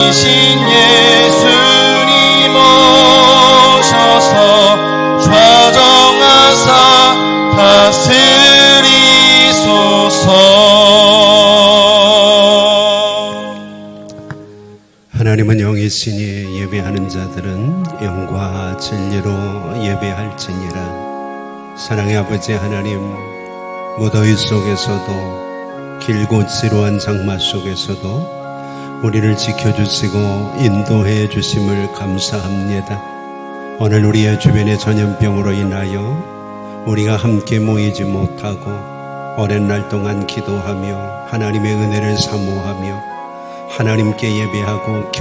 이신 예수님 오셔서 좌정하사 다스리소서. 하나님은 영이시니 예배하는 자들은 영과 진리로 예배할지니라. 사랑의 아버지 하나님, 무더위 속에서도 길고 지루한 장마 속에서도 우리를 지켜주시고 인도해 주심을 감사합니다. 오늘 우리의 주변의 전염병으로 인하여 우리가 함께 모이지 못하고 오랜 날 동안 기도하며 하나님의 은혜를 사모하며 하나님께 예배하고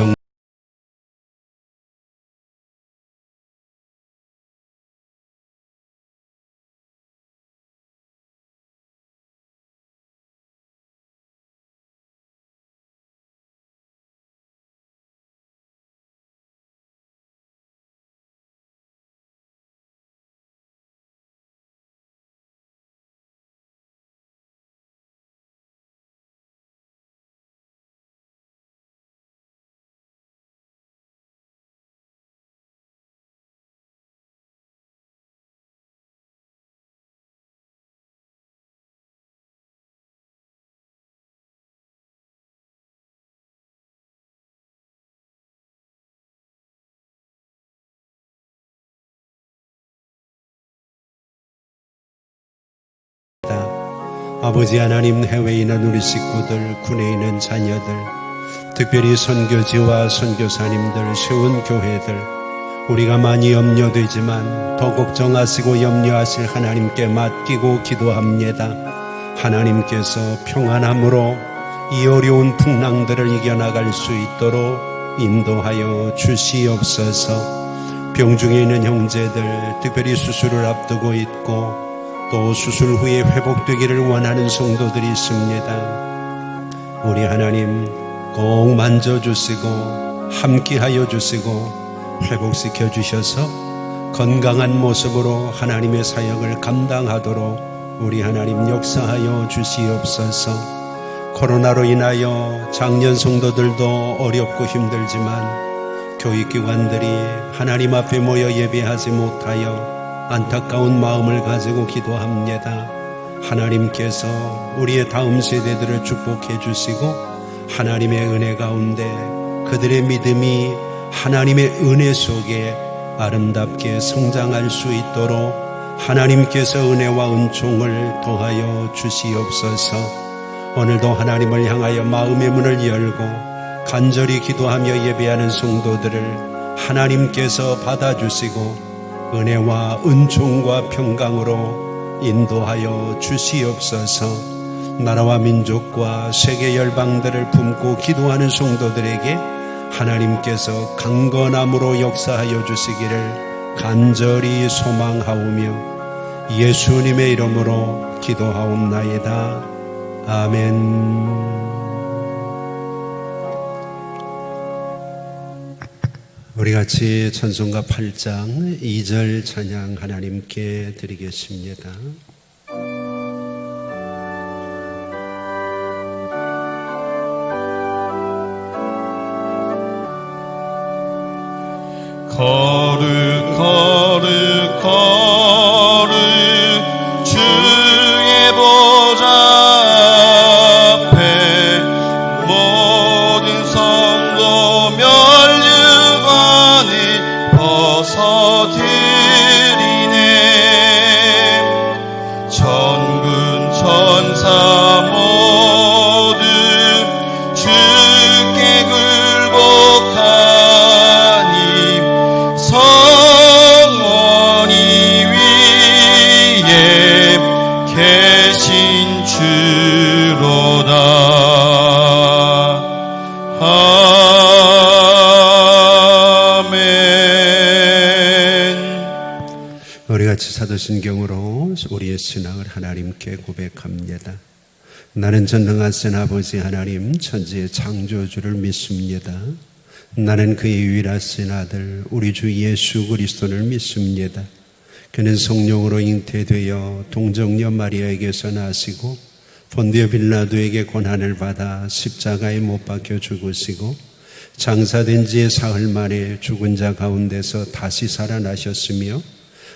아버지 하나님, 해외에 있는 우리 식구들, 군에 있는 자녀들, 특별히 선교지와 선교사님들, 세운 교회들, 우리가 많이 염려되지만 더 걱정하시고 염려하실 하나님께 맡기고 기도합니다. 하나님께서 평안함으로 이 어려운 풍랑들을 이겨나갈 수 있도록 인도하여 주시옵소서. 병중에 있는 형제들, 특별히 수술을 앞두고 있고 또 수술 후에 회복되기를 원하는 성도들이 있습니다. 우리 하나님 꼭 만져주시고 함께하여 주시고 회복시켜 주셔서 건강한 모습으로 하나님의 사역을 감당하도록 우리 하나님 역사하여 주시옵소서. 코로나로 인하여 작년 성도들도 어렵고 힘들지만 교육기관들이 하나님 앞에 모여 예배하지 못하여 안타까운 마음을 가지고 기도합니다. 하나님께서 우리의 다음 세대들을 축복해 주시고 하나님의 은혜 가운데 그들의 믿음이 하나님의 은혜 속에 아름답게 성장할 수 있도록 하나님께서 은혜와 은총을 더하여 주시옵소서. 오늘도 하나님을 향하여 마음의 문을 열고 간절히 기도하며 예배하는 성도들을 하나님께서 받아주시고 은혜와 은총과 평강으로 인도하여 주시옵소서. 나라와 민족과 세계 열방들을 품고 기도하는 성도들에게 하나님께서 강건함으로 역사하여 주시기를 간절히 소망하오며 예수님의 이름으로 기도하옵나이다. 아멘. 우리 같이 찬송가 8장 2절 찬양 하나님께 드리겠습니다. 거룩 거룩 거룩 주의 보좌 앞에 모든 성도 멸류관을 벗어드리네. 천군 천사 모두 주께 굴복하니 성원이 위에 계신 주로다. 우리 같이 사도신경으로 우리의 신앙을 하나님께 고백합니다. 나는 전능하신 아버지 하나님 천지의 창조주를 믿습니다. 나는 그의 유일하신 아들 우리 주 예수 그리스도를 믿습니다. 그는 성령으로 잉태되어 동정녀 마리아에게서 나시고 본디오 빌라도에게 고난을 받아 십자가에 못 박혀 죽으시고 장사된 지 사흘 만에 죽은 자 가운데서 다시 살아나셨으며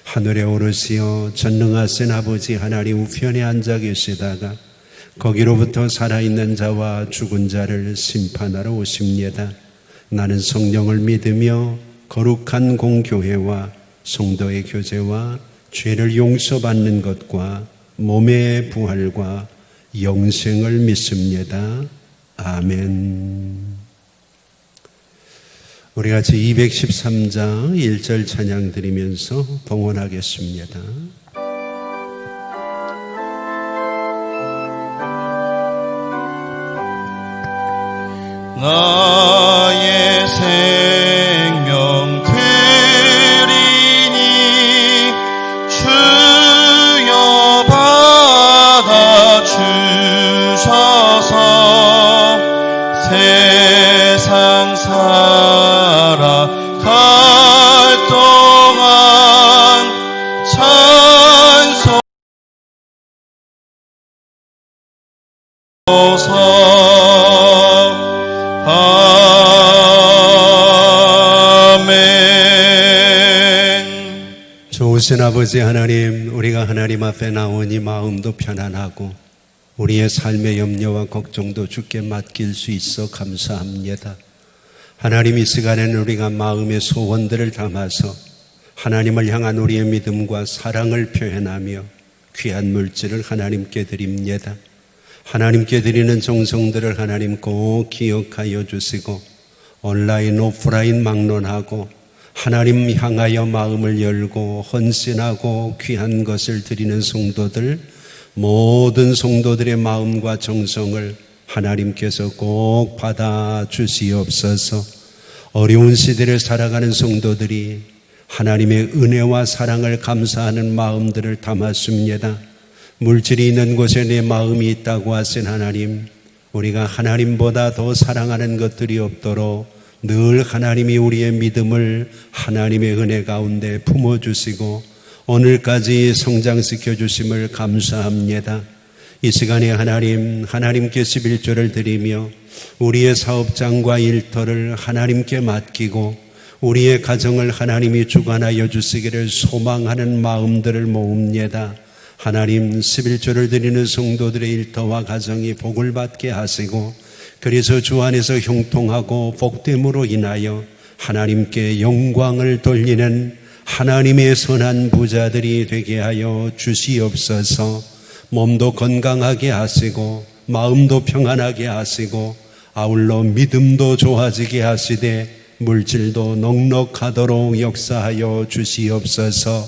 하늘에 오르시어 전능하신 아버지 하나님 우편에 앉아 계시다가 거기로부터 살아있는 자와 죽은 자를 심판하러 오십니다. 나는 성령을 믿으며 거룩한 공교회와 성도의 교제와 죄를 용서받는 것과 몸의 부활과 영생을 믿습니다. 아멘. 우리 같이 213장 1절 찬양 드리면서 봉헌하겠습니다. 나의 생명 드리니 주여 받아주셔서 세상 살아갈 동안 찬송소서. 아멘. 좋으신 아버지 하나님, 우리가 하나님 앞에 나오니 마음도 편안하고 우리의 삶의 염려와 걱정도 주께 맡길 수 있어 감사합니다. 하나님, 이 시간에는 우리가 마음의 소원들을 담아서 하나님을 향한 우리의 믿음과 사랑을 표현하며 귀한 물질을 하나님께 드립니다. 하나님께 드리는 정성들을 하나님 꼭 기억하여 주시고 온라인 오프라인 막론하고 하나님 향하여 마음을 열고 헌신하고 귀한 것을 드리는 성도들, 모든 성도들의 마음과 정성을 하나님께서 꼭 받아 주시옵소서. 어려운 시대를 살아가는 성도들이 하나님의 은혜와 사랑을 감사하는 마음들을 담았습니다. 물질이 있는 곳에 내 마음이 있다고 하신 하나님, 우리가 하나님보다 더 사랑하는 것들이 없도록 늘 하나님이 우리의 믿음을 하나님의 은혜 가운데 품어주시고 오늘까지 성장시켜 주심을 감사합니다. 이 시간에 하나님께 11조를 드리며 우리의 사업장과 일터를 하나님께 맡기고 우리의 가정을 하나님이 주관하여 주시기를 소망하는 마음들을 모읍니다. 하나님, 11조를 드리는 성도들의 일터와 가정이 복을 받게 하시고 그래서 주 안에서 형통하고 복됨으로 인하여 하나님께 영광을 돌리는 하나님의 선한 부자들이 되게 하여 주시옵소서. 몸도 건강하게 하시고 마음도 평안하게 하시고 아울러 믿음도 좋아지게 하시되 물질도 넉넉하도록 역사하여 주시옵소서.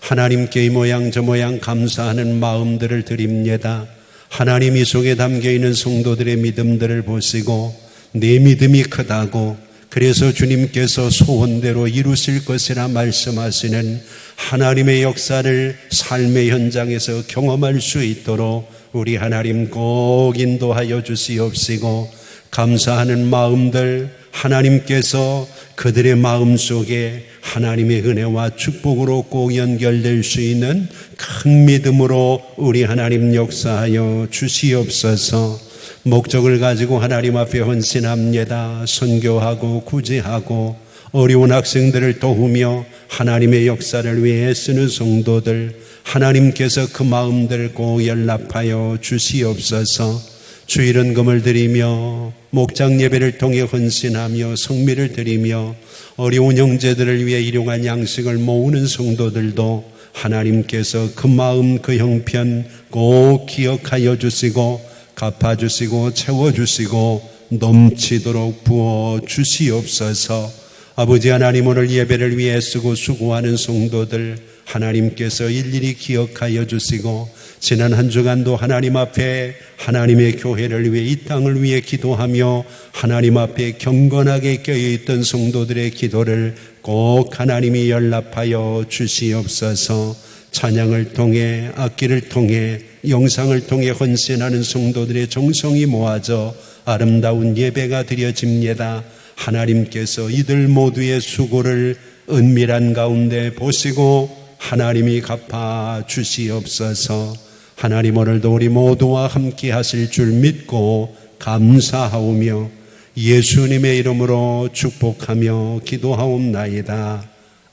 하나님께 이 모양 저 모양 감사하는 마음들을 드립니다. 하나님, 이 속에 담겨있는 성도들의 믿음들을 보시고 내 믿음이 크다고 그래서 주님께서 소원대로 이루실 것이라 말씀하시는 하나님의 역사를 삶의 현장에서 경험할 수 있도록 우리 하나님 꼭 인도하여 주시옵시고 감사하는 마음들 하나님께서 그들의 마음속에 하나님의 은혜와 축복으로 꼭 연결될 수 있는 큰 믿음으로 우리 하나님 역사하여 주시옵소서. 목적을 가지고 하나님 앞에 헌신합니다. 선교하고 구제하고 어려운 학생들을 도우며 하나님의 역사를 위해 쓰는 성도들, 하나님께서 그 마음들 꼭 연락하여 주시옵소서. 주일은금을 드리며 목장 예배를 통해 헌신하며 성미를 드리며 어려운 형제들을 위해 일용할 양식을 모으는 성도들도 하나님께서 그 마음 그 형편 꼭 기억하여 주시고 갚아주시고 채워주시고 넘치도록 부어주시옵소서. 아버지 하나님, 오늘 예배를 위해 쓰고 수고하는 성도들 하나님께서 일일이 기억하여 주시고 지난 한 주간도 하나님 앞에 하나님의 교회를 위해 이 땅을 위해 기도하며 하나님 앞에 경건하게 껴있던 성도들의 기도를 꼭 하나님이 연락하여 주시옵소서. 찬양을 통해 악기를 통해 영상을 통해 헌신하는 성도들의 정성이 모아져 아름다운 예배가 드려집니다. 하나님께서 이들 모두의 수고를 은밀한 가운데 보시고 하나님이 갚아 주시옵소서. 하나님, 오늘도 우리 모두와 함께 하실 줄 믿고 감사하오며 예수님의 이름으로 축복하며 기도하옵나이다.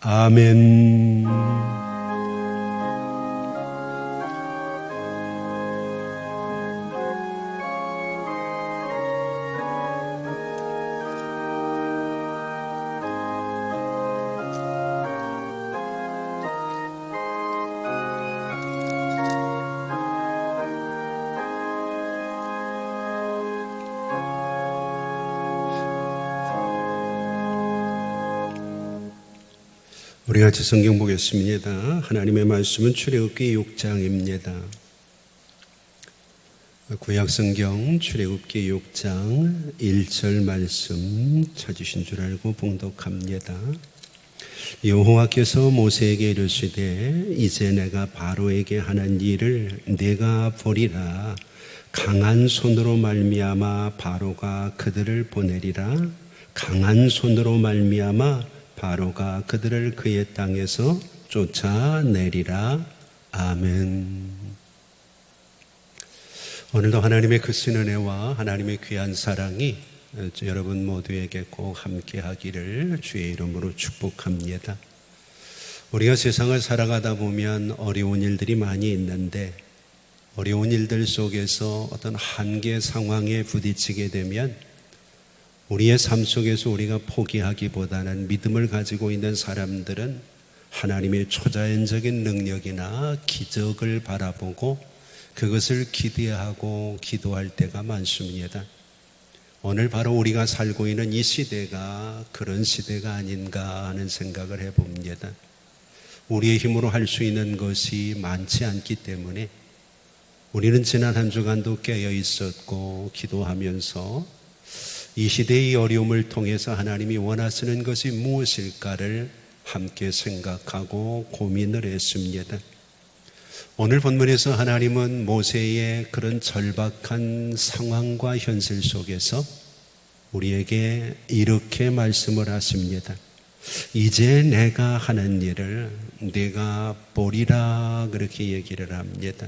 아멘. 우리 같이 성경 보겠습니다. 하나님의 말씀은 출애굽기 6장입니다. 구약 성경 출애굽기 6장 1절 말씀 찾으신 줄 알고 봉독합니다. 여호와께서 모세에게 이르시되 이제 내가 바로에게 하는 일을 네가 보리라. 강한 손으로 말미암아 바로가 그들을 보내리라. 강한 손으로 말미암아 바로가 그들을 그의 땅에서 쫓아내리라. 아멘. 오늘도 하나님의 크신 은혜와 하나님의 귀한 사랑이 여러분 모두에게 꼭 함께 하기를 주의 이름으로 축복합니다. 우리가 세상을 살아가다 보면 어려운 일들이 많이 있는데 어려운 일들 속에서 어떤 한계 상황에 부딪히게 되면 우리의 삶 속에서 우리가 포기하기보다는 믿음을 가지고 있는 사람들은 하나님의 초자연적인 능력이나 기적을 바라보고 그것을 기대하고 기도할 때가 많습니다. 오늘 바로 우리가 살고 있는 이 시대가 그런 시대가 아닌가 하는 생각을 해봅니다. 우리의 힘으로 할 수 있는 것이 많지 않기 때문에 우리는 지난 한 주간도 깨어 있었고 기도하면서 이 시대의 어려움을 통해서 하나님이 원하시는 것이 무엇일까를 함께 생각하고 고민을 했습니다. 오늘 본문에서 하나님은 모세의 그런 절박한 상황과 현실 속에서 우리에게 이렇게 말씀을 하십니다. 이제 내가 하는 일을 네가 보리라 그렇게 얘기를 합니다.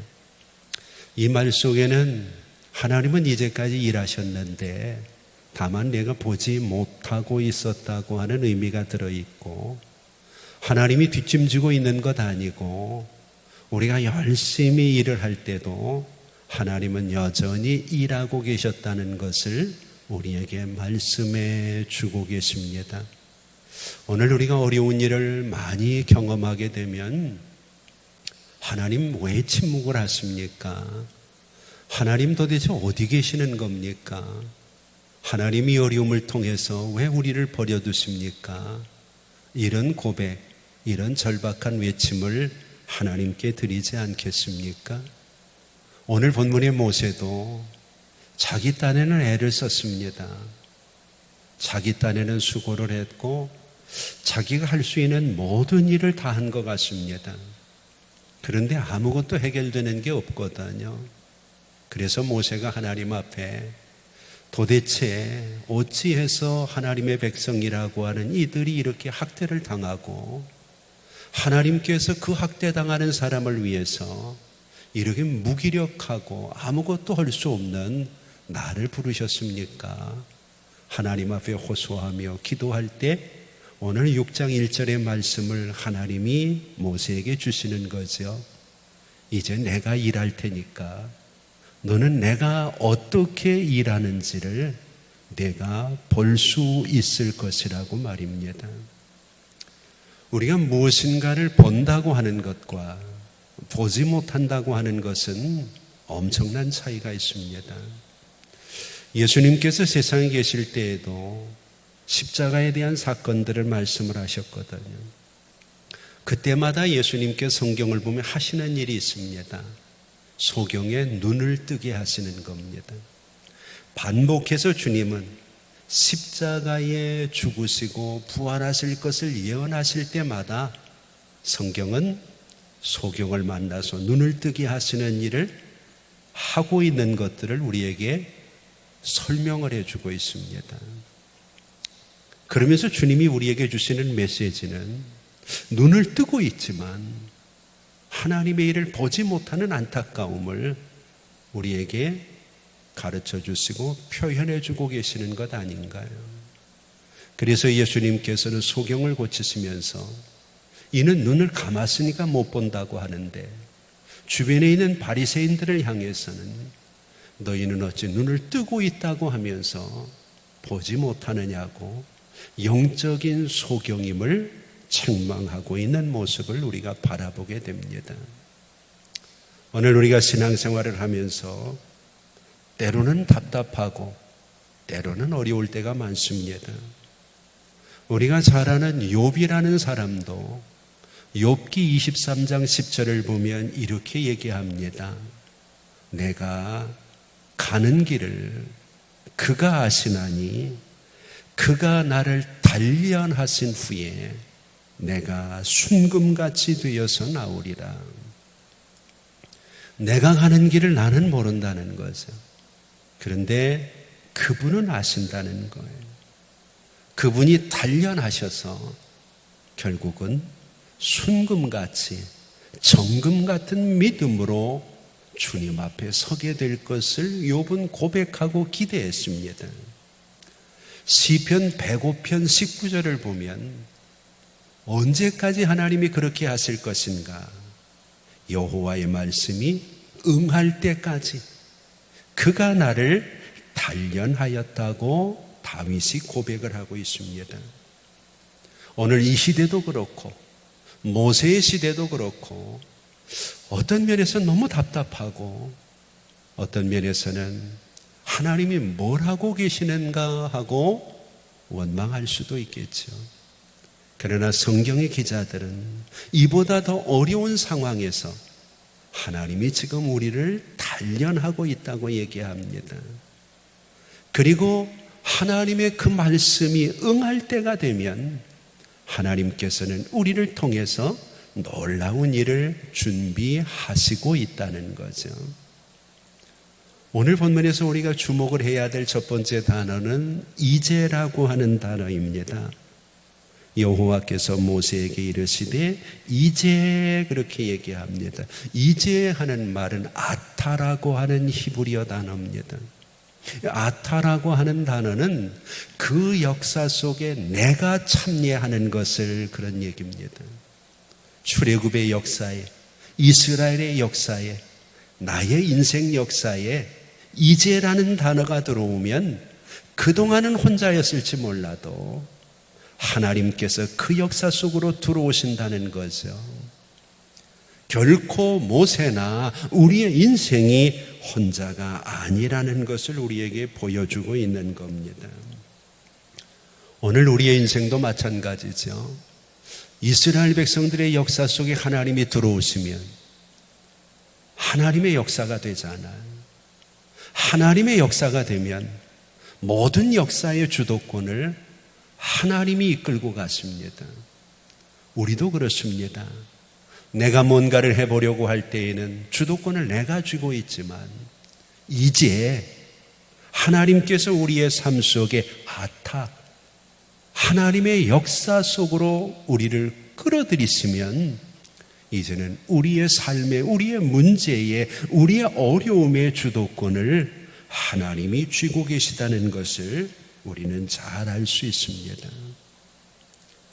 이 말 속에는 하나님은 이제까지 일하셨는데 다만 내가 보지 못하고 있었다고 하는 의미가 들어있고 하나님이 뒷짐지고 있는 것 아니고 우리가 열심히 일을 할 때도 하나님은 여전히 일하고 계셨다는 것을 우리에게 말씀해 주고 계십니다. 오늘 우리가 어려운 일을 많이 경험하게 되면 하나님 왜 침묵을 하십니까? 하나님 도대체 어디 계시는 겁니까? 하나님이 어려움을 통해서 왜 우리를 버려두십니까? 이런 고백, 이런 절박한 외침을 하나님께 드리지 않겠습니까? 오늘 본문의 모세도 자기 딴에는 애를 썼습니다. 자기 딴에는 수고를 했고 자기가 할 수 있는 모든 일을 다 한 것 같습니다. 그런데 아무것도 해결되는 게 없거든요. 그래서 모세가 하나님 앞에 도대체 어찌해서 하나님의 백성이라고 하는 이들이 이렇게 학대를 당하고 하나님께서 그 학대당하는 사람을 위해서 이렇게 무기력하고 아무것도 할 수 없는 나를 부르셨습니까? 하나님 앞에 호소하며 기도할 때 오늘 6장 1절의 말씀을 하나님이 모세에게 주시는 거죠. 이제 내가 일할 테니까 너는 내가 어떻게 일하는지를 내가 볼 수 있을 것이라고 말입니다. 우리가 무엇인가를 본다고 하는 것과 보지 못한다고 하는 것은 엄청난 차이가 있습니다. 예수님께서 세상에 계실 때에도 십자가에 대한 사건들을 말씀을 하셨거든요. 그때마다 예수님께 성경을 보면 하시는 일이 있습니다. 소경의 눈을 뜨게 하시는 겁니다. 반복해서 주님은 십자가에 죽으시고 부활하실 것을 예언하실 때마다 성경은 소경을 만나서 눈을 뜨게 하시는 일을 하고 있는 것들을 우리에게 설명을 해주고 있습니다. 그러면서 주님이 우리에게 주시는 메시지는 눈을 뜨고 있지만 하나님의 일을 보지 못하는 안타까움을 우리에게 가르쳐 주시고 표현해 주고 계시는 것 아닌가요? 그래서 예수님께서는 소경을 고치시면서 이는 눈을 감았으니까 못 본다고 하는데 주변에 있는 바리새인들을 향해서는 너희는 어찌 눈을 뜨고 있다고 하면서 보지 못하느냐고 영적인 소경임을 책망하고 있는 모습을 우리가 바라보게 됩니다. 오늘 우리가 신앙생활을 하면서 때로는 답답하고 때로는 어려울 때가 많습니다. 우리가 잘 아는 욥이라는 사람도 욥기 23장 10절을 보면 이렇게 얘기합니다. 내가 가는 길을 그가 아시나니 그가 나를 단련하신 후에 내가 순금같이 되어서 나오리라. 내가 가는 길을 나는 모른다는 거죠. 그런데 그분은 아신다는 거예요. 그분이 단련하셔서 결국은 순금같이 정금 같은 믿음으로 주님 앞에 서게 될 것을 욥은 고백하고 기대했습니다. 시편 105편 19절을 보면 언제까지 하나님이 그렇게 하실 것인가? 여호와의 말씀이 응할 때까지 그가 나를 단련하였다고 다윗이 고백을 하고 있습니다. 오늘 이 시대도 그렇고 모세의 시대도 그렇고 어떤 면에서 너무 답답하고 어떤 면에서는 하나님이 뭘 하고 계시는가 하고 원망할 수도 있겠죠. 그러나 성경의 기자들은 이보다 더 어려운 상황에서 하나님이 지금 우리를 단련하고 있다고 얘기합니다. 그리고 하나님의 그 말씀이 응할 때가 되면 하나님께서는 우리를 통해서 놀라운 일을 준비하시고 있다는 거죠. 오늘 본문에서 우리가 주목을 해야 될 첫 번째 단어는 이제라고 하는 단어입니다. 여호와께서 모세에게 이르시되 이제 그렇게 얘기합니다. 이제 하는 말은 아타라고 하는 히브리어 단어입니다. 아타라고 하는 단어는 그 역사 속에 내가 참여하는 것을 그런 얘기입니다. 출애굽의 역사에, 이스라엘의 역사에, 나의 인생 역사에 이제라는 단어가 들어오면 그동안은 혼자였을지 몰라도 하나님께서 그 역사 속으로 들어오신다는 거죠. 결코 모세나 우리의 인생이 혼자가 아니라는 것을 우리에게 보여주고 있는 겁니다. 오늘 우리의 인생도 마찬가지죠. 이스라엘 백성들의 역사 속에 하나님이 들어오시면 하나님의 역사가 되잖아요. 하나님의 역사가 되면 모든 역사의 주도권을 하나님이 이끌고 갔습니다. 우리도 그렇습니다. 내가 뭔가를 해보려고 할 때에는 주도권을 내가 쥐고 있지만 이제 하나님께서 우리의 삶 속에 아타, 하나님의 역사 속으로 우리를 끌어들이시면 이제는 우리의 삶에, 우리의 문제에, 우리의 어려움의 주도권을 하나님이 쥐고 계시다는 것을 우리는 잘 알 수 있습니다.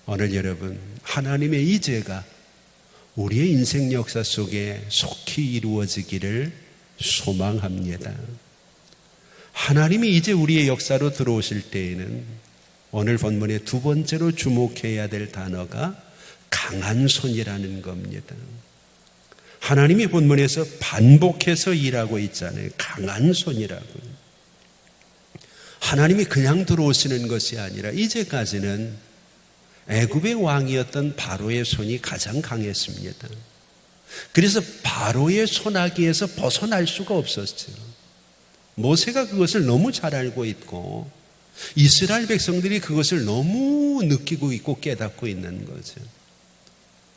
오늘 여러분, 하나님의 이제가 우리의 인생 역사 속에 속히 이루어지기를 소망합니다. 하나님이 이제 우리의 역사로 들어오실 때에는 오늘 본문의 두 번째로 주목해야 될 단어가 강한 손이라는 겁니다. 하나님이 본문에서 반복해서 일하고 있잖아요. 강한 손이라고. 하나님이 그냥 들어오시는 것이 아니라 이제까지는 애굽의 왕이었던 바로의 손이 가장 강했습니다. 그래서 바로의 손아귀에서 벗어날 수가 없었죠. 모세가 그것을 너무 잘 알고 있고 이스라엘 백성들이 그것을 너무 느끼고 있고 깨닫고 있는 거죠.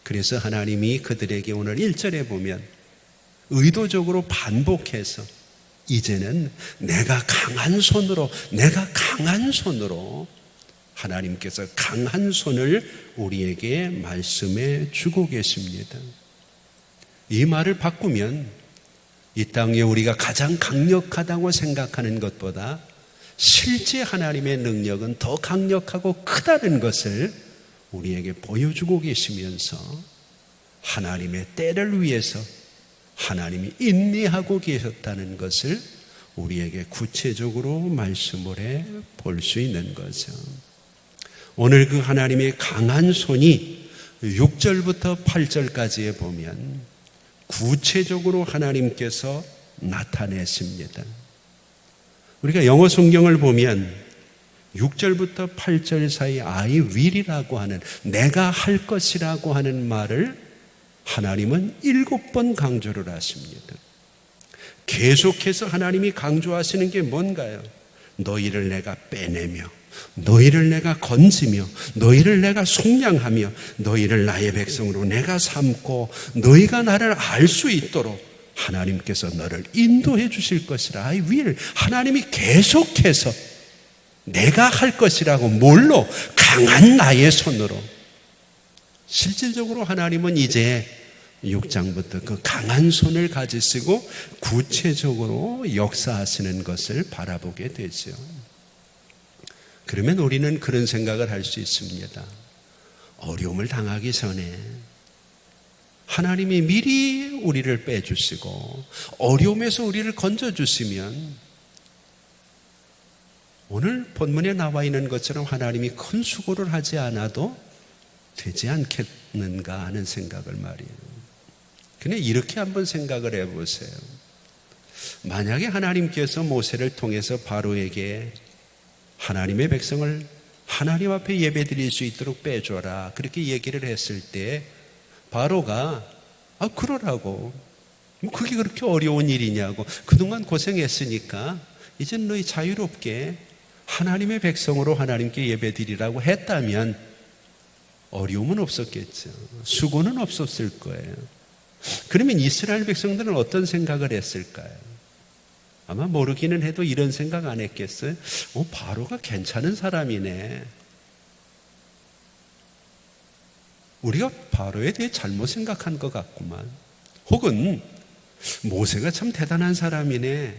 그래서 하나님이 그들에게 오늘 1절에 보면 의도적으로 반복해서 이제는 내가 강한 손으로 하나님께서 강한 손을 우리에게 말씀해 주고 계십니다. 이 말을 바꾸면 이 땅에 우리가 가장 강력하다고 생각하는 것보다 실제 하나님의 능력은 더 강력하고 크다는 것을 우리에게 보여주고 계시면서 하나님의 때를 위해서 하나님이 인내하고 계셨다는 것을 우리에게 구체적으로 말씀을 해 볼 수 있는 거죠. 오늘 그 하나님의 강한 손이 6절부터 8절까지에 보면 구체적으로 하나님께서 나타냈습니다. 우리가 영어 성경을 보면 6절부터 8절 사이 I will이라고 하는 내가 할 것이라고 하는 말을 하나님은 7번 강조를 하십니다. 계속해서 하나님이 강조하시는 게 뭔가요? 너희를 내가 빼내며 너희를 내가 건지며 너희를 내가 속량하며 너희를 나의 백성으로 내가 삼고 너희가 나를 알 수 있도록 하나님께서 너를 인도해 주실 것이라. I will. 하나님이 계속해서 내가 할 것이라고 뭘로? 강한 나의 손으로. 실질적으로 하나님은 이제 6장부터 그 강한 손을 가지시고 구체적으로 역사하시는 것을 바라보게 되죠. 그러면 우리는 그런 생각을 할 수 있습니다. 어려움을 당하기 전에 하나님이 미리 우리를 빼주시고 어려움에서 우리를 건져주시면 오늘 본문에 나와 있는 것처럼 하나님이 큰 수고를 하지 않아도 되지 않겠는가 하는 생각을 말이에요. 그냥 이렇게 한번 생각을 해보세요. 만약에 하나님께서 모세를 통해서 바로에게 하나님의 백성을 하나님 앞에 예배드릴 수 있도록 빼줘라 그렇게 얘기를 했을 때 바로가 그러라고 그게 그렇게 어려운 일이냐고 그동안 고생했으니까 이제 너희 자유롭게 하나님의 백성으로 하나님께 예배드리라고 했다면 어려움은 없었겠죠. 수고는 없었을 거예요. 그러면 이스라엘 백성들은 어떤 생각을 했을까요? 아마 모르기는 해도 이런 생각 안 했겠어요? 바로가 괜찮은 사람이네. 우리가 바로에 대해 잘못 생각한 것 같구만. 혹은 모세가 참 대단한 사람이네.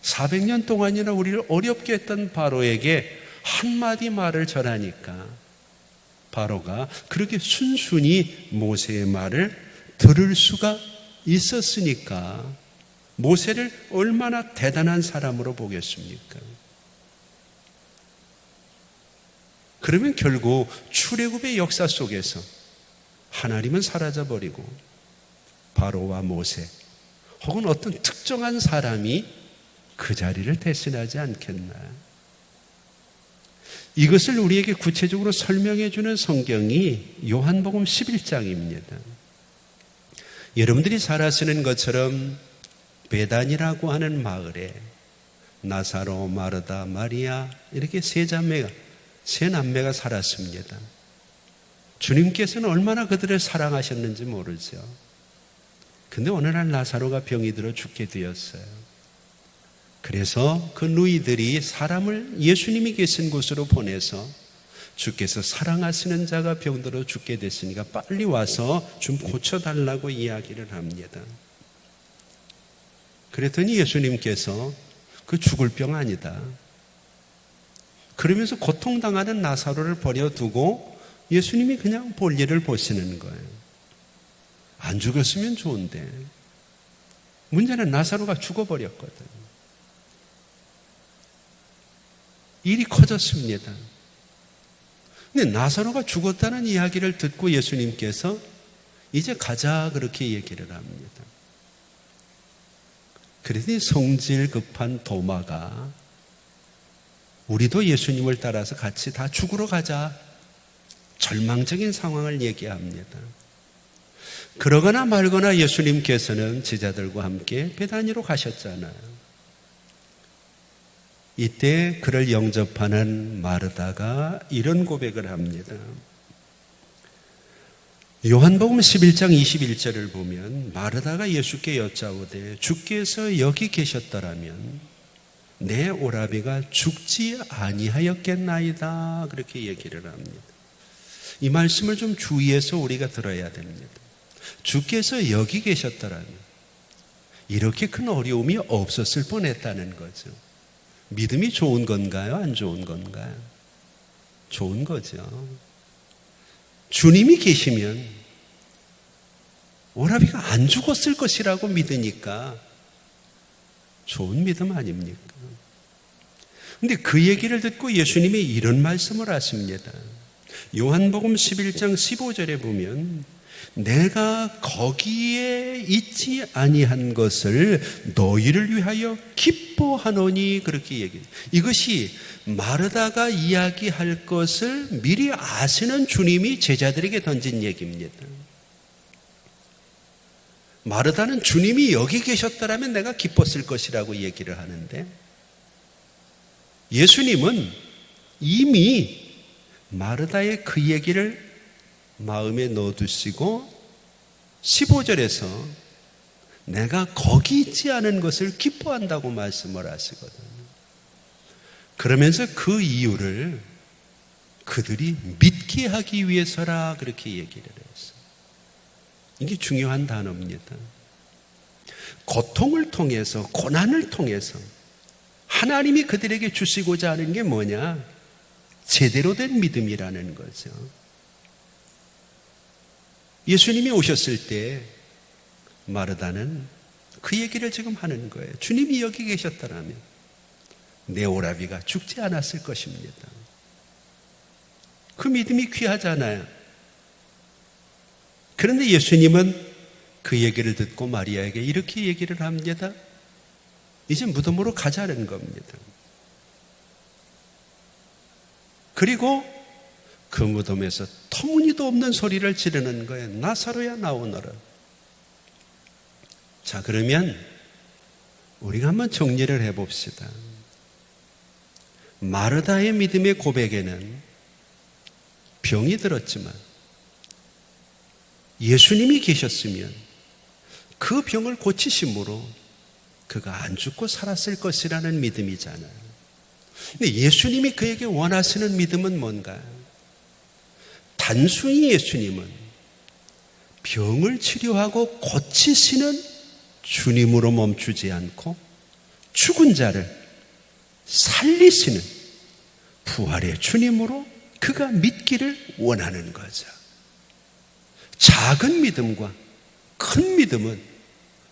400년 동안이나 우리를 어렵게 했던 바로에게 한마디 말을 전하니까 바로가 그렇게 순순히 모세의 말을 들을 수가 있었으니까 모세를 얼마나 대단한 사람으로 보겠습니까? 그러면 결국 출애굽의 역사 속에서 하나님은 사라져버리고 바로와 모세 혹은 어떤 특정한 사람이 그 자리를 대신하지 않겠나요? 이것을 우리에게 구체적으로 설명해 주는 성경이 요한복음 11장입니다. 여러분들이 잘 아시는 것처럼 베단이라고 하는 마을에 나사로, 마르다, 마리아 이렇게 세 남매가 살았습니다. 주님께서는 얼마나 그들을 사랑하셨는지 모르죠. 근데 어느 날 나사로가 병이 들어 죽게 되었어요. 그래서 그 누이들이 사람을 예수님이 계신 곳으로 보내서 주께서 사랑하시는 자가 병들어 죽게 됐으니까 빨리 와서 좀 고쳐달라고 이야기를 합니다. 그랬더니 예수님께서 그 죽을 병 아니다. 그러면서 고통당하는 나사로를 버려두고 예수님이 그냥 볼일을 보시는 거예요. 안 죽었으면 좋은데 문제는 나사로가 죽어버렸거든. 일이 커졌습니다. 근데 나사로가 죽었다는 이야기를 듣고 예수님께서 이제 가자 그렇게 얘기를 합니다. 그랬더니 성질 급한 도마가 우리도 예수님을 따라서 같이 다 죽으러 가자. 절망적인 상황을 얘기합니다. 그러거나 말거나 예수님께서는 제자들과 함께 베다니로 가셨잖아요. 이때 그를 영접하는 마르다가 이런 고백을 합니다. 요한복음 11장 21절을 보면 마르다가 예수께 여짜오되 주께서 여기 계셨더라면 내 오라비가 죽지 아니하였겠나이다 그렇게 얘기를 합니다. 이 말씀을 좀 주의해서 우리가 들어야 됩니다. 주께서 여기 계셨더라면 이렇게 큰 어려움이 없었을 뻔했다는 거죠. 믿음이 좋은 건가요? 안 좋은 건가요? 좋은 거죠. 주님이 계시면 오라비가 안 죽었을 것이라고 믿으니까 좋은 믿음 아닙니까? 근데 그 얘기를 듣고 예수님이 이런 말씀을 하십니다. 요한복음 11장 15절에 보면 내가 거기에 있지 아니한 것을 너희를 위하여 기뻐하노니 그렇게 얘기해요. 이것이 마르다가 이야기할 것을 미리 아시는 주님이 제자들에게 던진 얘기입니다. 마르다는 주님이 여기 계셨더라면 내가 기뻤을 것이라고 얘기를 하는데 예수님은 이미 마르다의 그 얘기를 마음에 넣어두시고 15절에서 내가 거기 있지 않은 것을 기뻐한다고 말씀을 하시거든요. 그러면서 그 이유를 그들이 믿게 하기 위해서라 그렇게 얘기를 했어요. 이게 중요한 단어입니다. 고통을 통해서 고난을 통해서 하나님이 그들에게 주시고자 하는 게 뭐냐? 제대로 된 믿음이라는 거죠. 예수님이 오셨을 때 마르다는 그 얘기를 지금 하는 거예요. 주님이 여기 계셨더라면 내 오라비가 죽지 않았을 것입니다. 그 믿음이 귀하잖아요. 그런데 예수님은 그 얘기를 듣고 마리아에게 이렇게 얘기를 합니다. 이제 무덤으로 가자는 겁니다. 그리고 그 무덤에서 터무니도 없는 소리를 지르는 거예요. 나사로야 나오너라. 자, 그러면 우리가 한번 정리를 해봅시다. 마르다의 믿음의 고백에는 병이 들었지만 예수님이 계셨으면 그 병을 고치심으로 그가 안 죽고 살았을 것이라는 믿음이잖아요. 근데 예수님이 그에게 원하시는 믿음은 뭔가요? 단순히 예수님은 병을 치료하고 고치시는 주님으로 멈추지 않고 죽은 자를 살리시는 부활의 주님으로 그가 믿기를 원하는 거죠. 작은 믿음과 큰 믿음은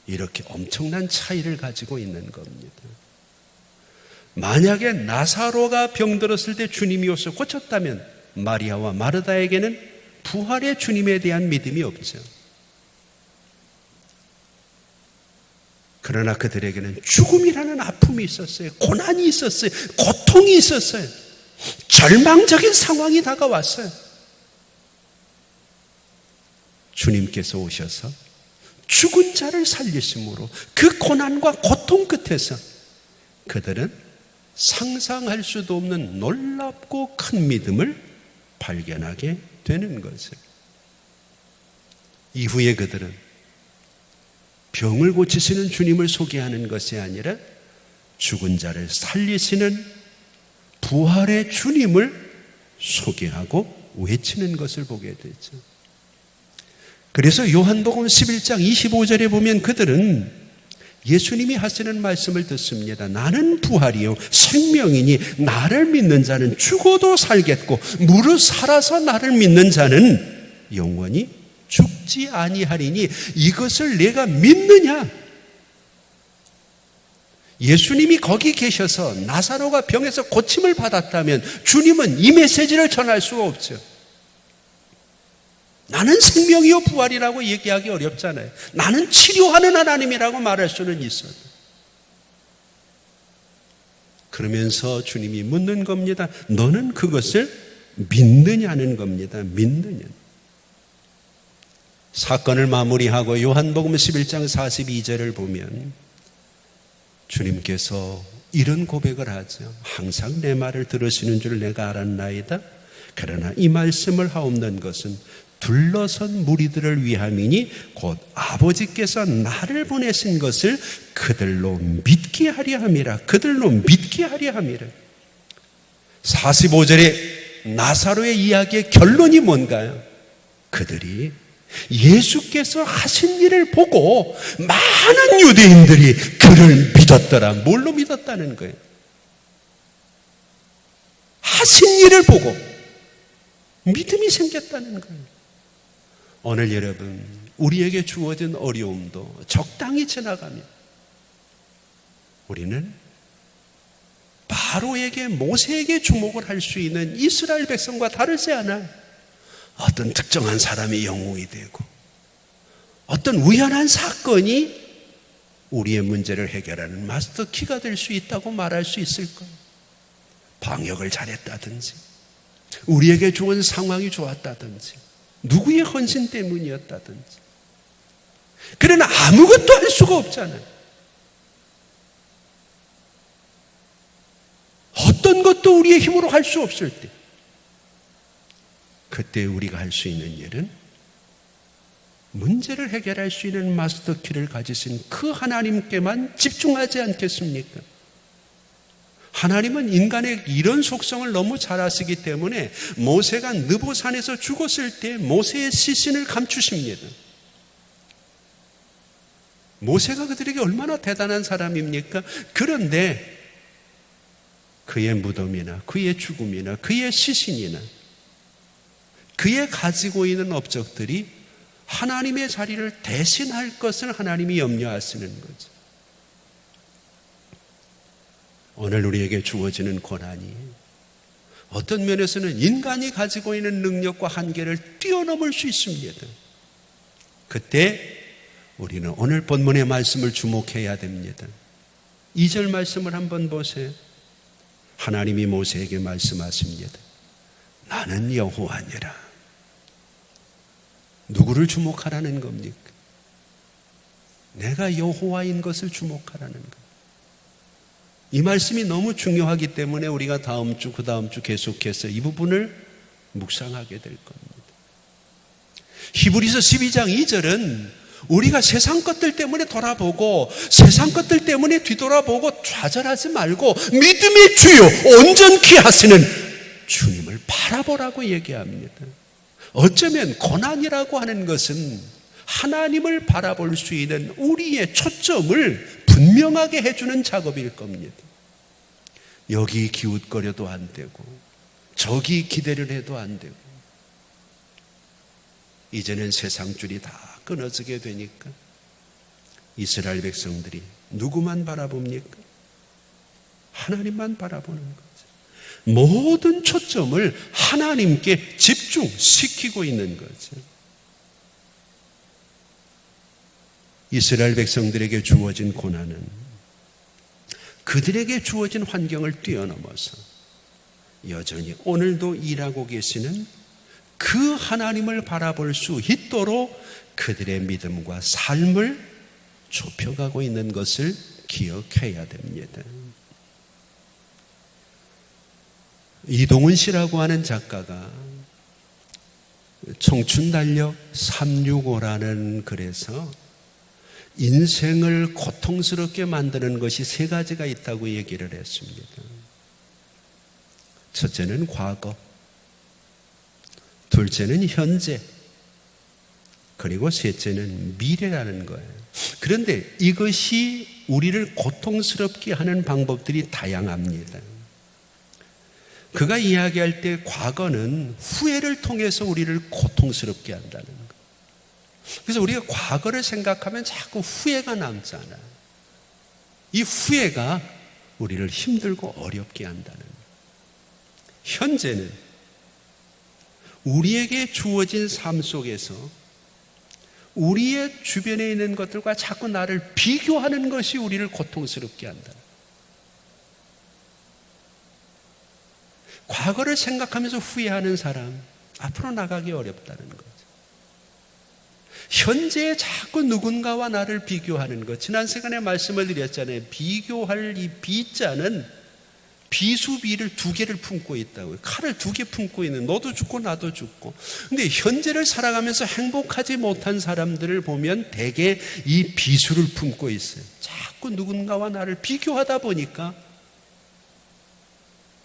이렇게 엄청난 차이를 가지고 있는 겁니다. 만약에 나사로가 병들었을 때 주님이 오셔서 고쳤다면 마리아와 마르다에게는 부활의 주님에 대한 믿음이 없죠. 그러나 그들에게는 죽음이라는 아픔이 있었어요. 고난이 있었어요. 고통이 있었어요. 절망적인 상황이 다가왔어요. 주님께서 오셔서 죽은 자를 살리심으로 그 고난과 고통 끝에서 그들은 상상할 수도 없는 놀랍고 큰 믿음을 발견하게 되는 거죠. 이후에 그들은 병을 고치시는 주님을 소개하는 것이 아니라 죽은 자를 살리시는 부활의 주님을 소개하고 외치는 것을 보게 되죠. 그래서 요한복음 11장 25절에 보면 그들은 예수님이 하시는 말씀을 듣습니다. 나는 부활이요 생명이니 나를 믿는 자는 죽어도 살겠고 무릇 살아서 나를 믿는 자는 영원히 죽지 아니하리니 이것을 내가 믿느냐? 예수님이 거기 계셔서 나사로가 병에서 고침을 받았다면 주님은 이 메시지를 전할 수가 없죠. 나는 생명이요 부활이라고 얘기하기 어렵잖아요. 나는 치료하는 하나님이라고 말할 수는 있어요. 그러면서 주님이 묻는 겁니다. 너는 그것을 믿느냐는 겁니다. 믿느냐. 사건을 마무리하고 요한복음 11장 42절을 보면 주님께서 이런 고백을 하죠. 항상 내 말을 들으시는 줄 내가 알았나이다. 그러나 이 말씀을 하옵는 것은 둘러선 무리들을 위함이니 곧 아버지께서 나를 보내신 것을 그들로 믿게 하려 함이라. 그들로 믿게 하려 함이라. 45절에 나사로의 이야기의 결론이 뭔가요? 그들이 예수께서 하신 일을 보고 많은 유대인들이 그를 믿었더라. 뭘로 믿었다는 거예요? 하신 일을 보고 믿음이 생겼다는 거예요. 오늘 여러분, 우리에게 주어진 어려움도 적당히 지나가면 우리는 바로에게, 모세에게 주목을 할 수 있는 이스라엘 백성과 다르지 않아요. 어떤 특정한 사람이 영웅이 되고 어떤 우연한 사건이 우리의 문제를 해결하는 마스터키가 될 수 있다고 말할 수 있을 거예요. 방역을 잘했다든지, 우리에게 좋은 상황이 좋았다든지, 누구의 헌신 때문이었다든지. 그러나 아무것도 할 수가 없잖아요. 어떤 것도 우리의 힘으로 할 수 없을 때, 그때 우리가 할 수 있는 일은 문제를 해결할 수 있는 마스터키를 가지신 그 하나님께만 집중하지 않겠습니까? 하나님은 인간의 이런 속성을 너무 잘 아시기 때문에 모세가 느보산에서 죽었을 때 모세의 시신을 감추십니다. 모세가 그들에게 얼마나 대단한 사람입니까? 그런데 그의 무덤이나 그의 죽음이나 그의 시신이나 그의 가지고 있는 업적들이 하나님의 자리를 대신할 것을 하나님이 염려하시는 거죠. 오늘 우리에게 주어지는 고난이 어떤 면에서는 인간이 가지고 있는 능력과 한계를 뛰어넘을 수 있습니다. 그때 우리는 오늘 본문의 말씀을 주목해야 됩니다. 2절 말씀을 한번 보세요. 하나님이 모세에게 말씀하십니다. 나는 여호와니라. 누구를 주목하라는 겁니까? 내가 여호와인 것을 주목하라는 것. 이 말씀이 너무 중요하기 때문에 우리가 다음 주, 그 다음 주 계속해서 이 부분을 묵상하게 될 겁니다. 히브리서 12장 2절은 우리가 세상 것들 때문에 돌아보고 세상 것들 때문에 뒤돌아보고 좌절하지 말고 믿음의 주요 온전케 하시는 주님을 바라보라고 얘기합니다. 어쩌면 고난이라고 하는 것은 하나님을 바라볼 수 있는 우리의 초점을 분명하게 해주는 작업일 겁니다. 여기 기웃거려도 안 되고 저기 기대를 해도 안 되고 이제는 세상 줄이 다 끊어지게 되니까 이스라엘 백성들이 누구만 바라봅니까? 하나님만 바라보는 거죠. 모든 초점을 하나님께 집중시키고 있는 거죠. 이스라엘 백성들에게 주어진 고난은 그들에게 주어진 환경을 뛰어넘어서 여전히 오늘도 일하고 계시는 그 하나님을 바라볼 수 있도록 그들의 믿음과 삶을 좁혀가고 있는 것을 기억해야 됩니다. 이동훈 씨라고 하는 작가가 청춘달력 365라는 글에서 인생을 고통스럽게 만드는 것이 세 가지가 있다고 얘기를 했습니다. 첫째는 과거, 둘째는 현재, 그리고 셋째는 미래라는 거예요. 그런데 이것이 우리를 고통스럽게 하는 방법들이 다양합니다. 그가 이야기할 때 과거는 후회를 통해서 우리를 고통스럽게 한다는 거예요. 그래서 우리가 과거를 생각하면 자꾸 후회가 남잖아요. 이 후회가 우리를 힘들고 어렵게 한다는 거예요. 현재는 우리에게 주어진 삶 속에서 우리의 주변에 있는 것들과 자꾸 나를 비교하는 것이 우리를 고통스럽게 한다. 과거를 생각하면서 후회하는 사람, 앞으로 나가기 어렵다는 거죠. 현재에 자꾸 누군가와 나를 비교하는 것. 지난 시간에 말씀을 드렸잖아요. 비교할 이 비자는 비수비를 2개를 품고 있다고요. 칼을 2개 품고 있는, 너도 죽고 나도 죽고. 근데 현재를 살아가면서 행복하지 못한 사람들을 보면 대개 이 비수를 품고 있어요. 자꾸 누군가와 나를 비교하다 보니까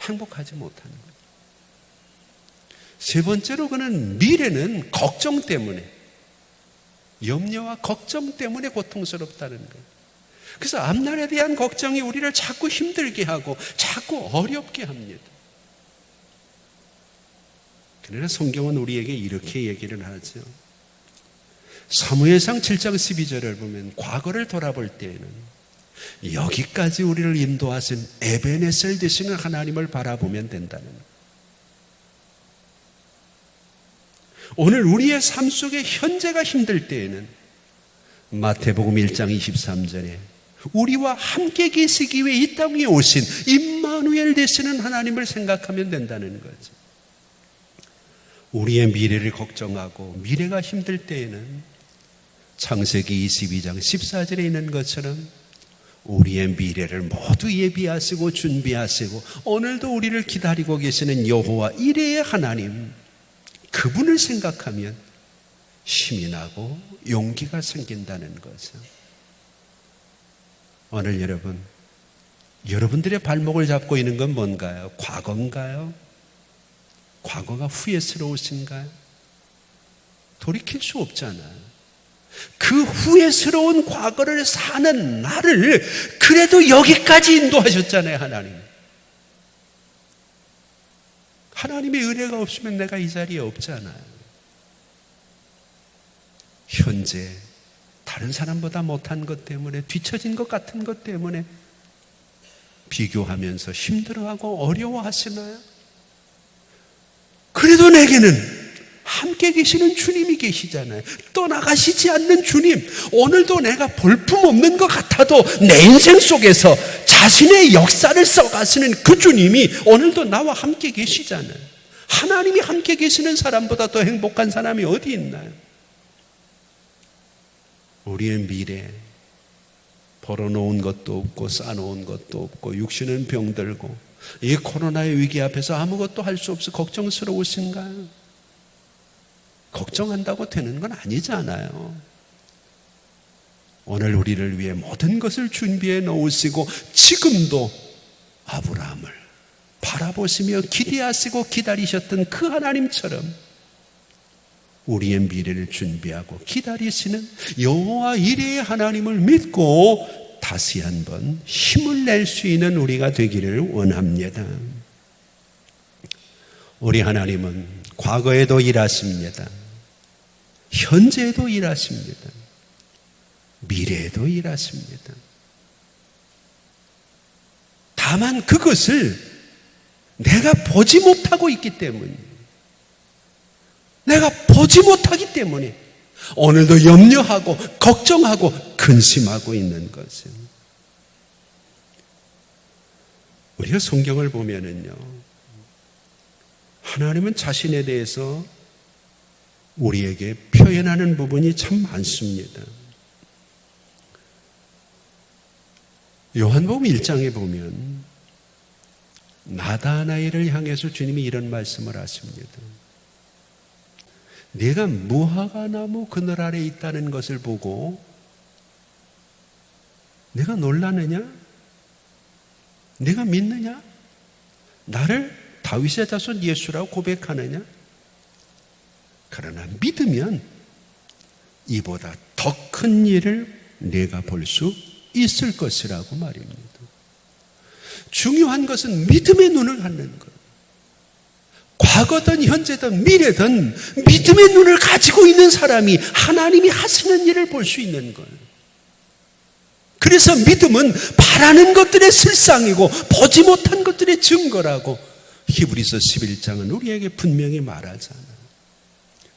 행복하지 못하는 거예요. 세 번째로 그는 미래는 걱정 때문에 염려와 걱정 때문에 고통스럽다는 거예요. 그래서 앞날에 대한 걱정이 우리를 자꾸 힘들게 하고 자꾸 어렵게 합니다. 그러나 성경은 우리에게 이렇게 얘기를 하죠. 사무엘상 7장 12절을 보면 과거를 돌아볼 때에는 여기까지 우리를 인도하신 에베네셀 되시는 하나님을 바라보면 된다는 거예요. 오늘 우리의 삶 속에 현재가 힘들 때에는 마태복음 1장 23절에 우리와 함께 계시기 위해 이 땅에 오신 임마누엘 되시는 하나님을 생각하면 된다는 거죠. 우리의 미래를 걱정하고 미래가 힘들 때에는 창세기 22장 14절에 있는 것처럼 우리의 미래를 모두 예비하시고 준비하시고 오늘도 우리를 기다리고 계시는 여호와 이레의 하나님, 그분을 생각하면 힘이 나고 용기가 생긴다는 거죠. 오늘 여러분들의 발목을 잡고 있는 건 뭔가요? 과거인가요? 과거가 후회스러우신가요? 돌이킬 수 없잖아요. 그 후회스러운 과거를 사는 나를 그래도 여기까지 인도하셨잖아요, 하나님. 하나님의 은혜가 없으면 내가 이 자리에 없잖아요. 현재 다른 사람보다 못한 것 때문에, 뒤처진 것 같은 것 때문에 비교하면서 힘들어하고 어려워하시나요? 그래도 내게는 함께 계시는 주님이 계시잖아요. 떠나가시지 않는 주님. 오늘도 내가 볼품없는 것 같아도 내 인생 속에서 자신의 역사를 써가시는 그 주님이 오늘도 나와 함께 계시잖아요. 하나님이 함께 계시는 사람보다 더 행복한 사람이 어디 있나요? 우리의 미래, 벌어놓은 것도 없고 쌓아놓은 것도 없고 육신은 병들고 이 코로나의 위기 앞에서 아무것도 할 수 없어 걱정스러우신가요? 걱정한다고 되는 건 아니잖아요. 오늘 우리를 위해 모든 것을 준비해 놓으시고 지금도 아브라함을 바라보시며 기대하시고 기다리셨던 그 하나님처럼 우리의 미래를 준비하고 기다리시는 여호와 이레의 하나님을 믿고 다시 한번 힘을 낼 수 있는 우리가 되기를 원합니다. 우리 하나님은 과거에도 일하십니다. 현재에도 일하십니다. 미래에도 일하십니다. 다만 그것을 내가 보지 못하고 있기 때문이에요. 내가 보지 못하기 때문에 오늘도 염려하고 걱정하고 근심하고 있는 것은, 우리가 성경을 보면은요, 하나님은 자신에 대해서 우리에게 표현하는 부분이 참 많습니다. 요한복음 1장에 보면 나다나엘을 향해서 주님이 이런 말씀을 하십니다. 내가 무화과나무 그늘 아래 있다는 것을 보고 내가 놀라느냐? 내가 믿느냐? 나를 다윗의 자손 예수라고 고백하느냐? 그러나 믿으면 이보다 더 큰 일을 내가 볼 수 있을 것이라고 말입니다. 중요한 것은 믿음의 눈을 갖는 것. 과거든 현재든 미래든 믿음의 눈을 가지고 있는 사람이 하나님이 하시는 일을 볼 수 있는 거예요. 그래서 믿음은 바라는 것들의 실상이고 보지 못한 것들의 증거라고 히브리서 11장은 우리에게 분명히 말하잖아요.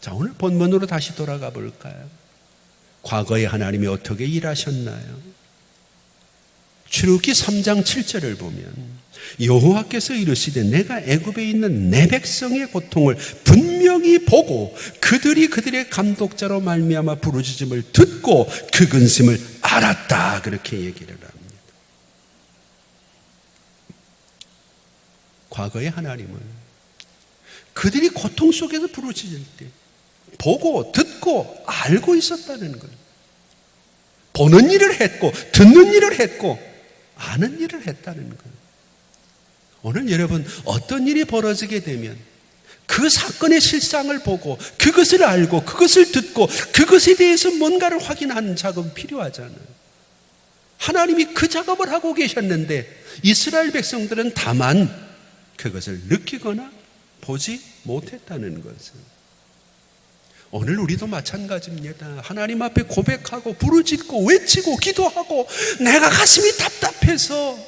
자, 오늘 본문으로 다시 돌아가 볼까요? 과거에 하나님이 어떻게 일하셨나요? 출애굽기 3장 7절을 보면 여호와께서 이르시되 내가 애굽에 있는 내 백성의 고통을 분명히 보고 그들이 그들의 감독자로 말미암아 부르짖음을 듣고 그 근심을 알았다, 그렇게 얘기를 합니다. 과거의 하나님은 그들이 고통 속에서 부르짖을 때 보고 듣고 알고 있었다는 거예요. 보는 일을 했고 듣는 일을 했고 아는 일을 했다는 거예요. 오늘 여러분, 어떤 일이 벌어지게 되면 그 사건의 실상을 보고 그것을 알고 그것을 듣고 그것에 대해서 뭔가를 확인하는 작업이 필요하잖아요. 하나님이 그 작업을 하고 계셨는데 이스라엘 백성들은 다만 그것을 느끼거나 보지 못했다는 것은, 오늘 우리도 마찬가지입니다. 하나님 앞에 고백하고 부르짖고 외치고 기도하고 내가 가슴이 답답해서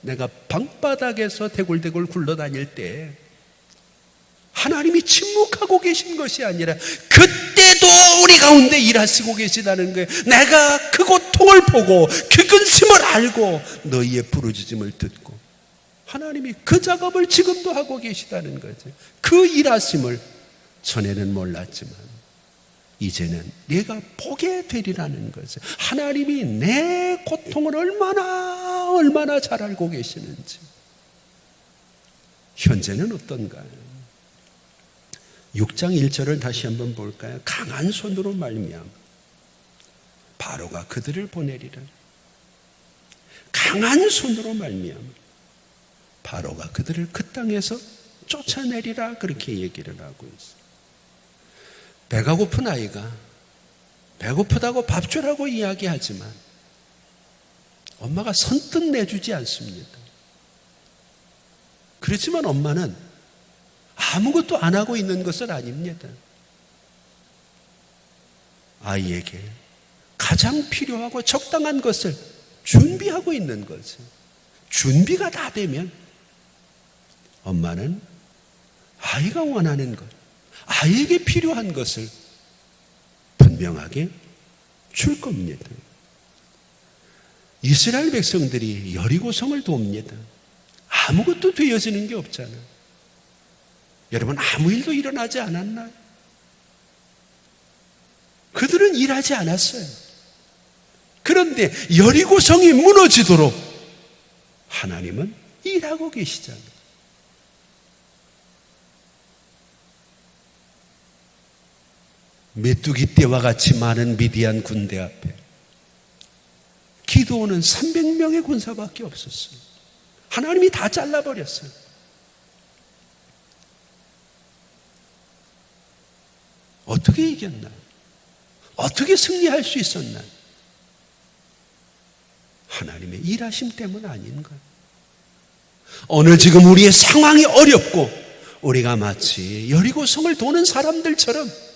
내가 방바닥에서 대굴대굴 굴러다닐 때 하나님이 침묵하고 계신 것이 아니라 그때도 우리 가운데 일하시고 계시다는 거예요. 내가 그 고통을 보고 그 근심을 알고 너희의 부르짖음을 듣고 하나님이 그 작업을 지금도 하고 계시다는 거죠. 그 일하심을 전에는 몰랐지만 이제는 내가 보게 되리라는 거죠. 하나님이 내 고통을 얼마나 잘 알고 계시는지. 현재는 어떤가요? 6장 1절을 다시 한번 볼까요? 강한 손으로 말미암아 바로가 그들을 보내리라. 강한 손으로 말미암아 바로가 그들을 그 땅에서 쫓아내리라, 그렇게 얘기를 하고 있어요. 배가 고픈 아이가 배고프다고 밥 주라고 이야기하지만 엄마가 선뜻 내주지 않습니다. 그렇지만 엄마는 아무것도 안 하고 있는 것은 아닙니다. 아이에게 가장 필요하고 적당한 것을 준비하고 있는 거죠. 준비가 다 되면 엄마는 아이가 원하는 것, 아이에게 필요한 것을 분명하게 줄 겁니다. 이스라엘 백성들이 여리고성을 돕니다. 아무것도 되어지는 게 없잖아요. 여러분, 아무 일도 일어나지 않았나요? 그들은 일하지 않았어요. 그런데 여리고성이 무너지도록 하나님은 일하고 계시잖아요. 메뚜기 떼와 같이 많은 미디안 군대 앞에 기드온은 300명의 군사밖에 없었어요. 하나님이 다 잘라버렸어요. 어떻게 이겼나요? 어떻게 승리할 수 있었나요? 하나님의 일하심 때문 아닌가요? 오늘 지금 우리의 상황이 어렵고 우리가 마치 여리고성을 도는 사람들처럼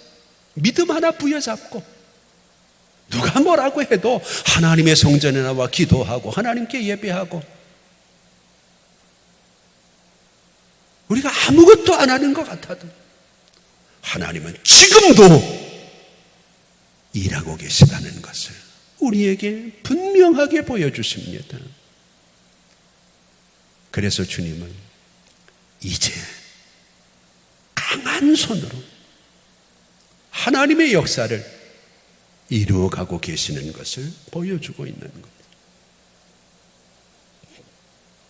믿음 하나 부여잡고 누가 뭐라고 해도 하나님의 성전에 나와 기도하고 하나님께 예배하고 우리가 아무것도 안 하는 것 같아도 하나님은 지금도 일하고 계시다는 것을 우리에게 분명하게 보여주십니다. 그래서 주님은 이제 강한 손으로 하나님의 역사를 이루어가고 계시는 것을 보여주고 있는 것.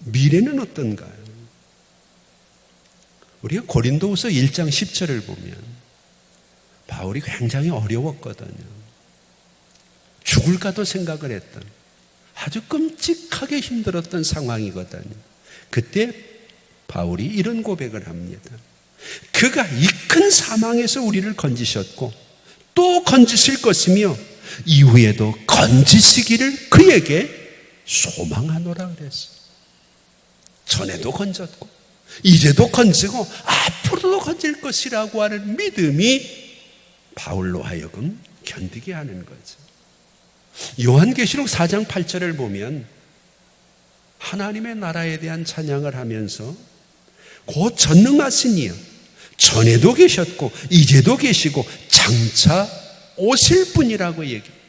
미래는 어떤가요? 우리가 고린도후서 1장 10절을 보면 바울이 굉장히 어려웠거든요. 죽을까도 생각을 했던, 아주 끔찍하게 힘들었던 상황이거든요. 그때 바울이 이런 고백을 합니다. 그가 이 큰 사망에서 우리를 건지셨고 또 건지실 것이며 이후에도 건지시기를 그에게 소망하노라 그랬어요. 전에도 건졌고 이제도 건지고 앞으로도 건질 것이라고 하는 믿음이 바울로 하여금 견디게 하는 거죠. 요한계시록 4장 8절을 보면 하나님의 나라에 대한 찬양을 하면서 곧 전능하신 이여 전에도 계셨고 이제도 계시고 장차 오실 분이라고 얘기해요.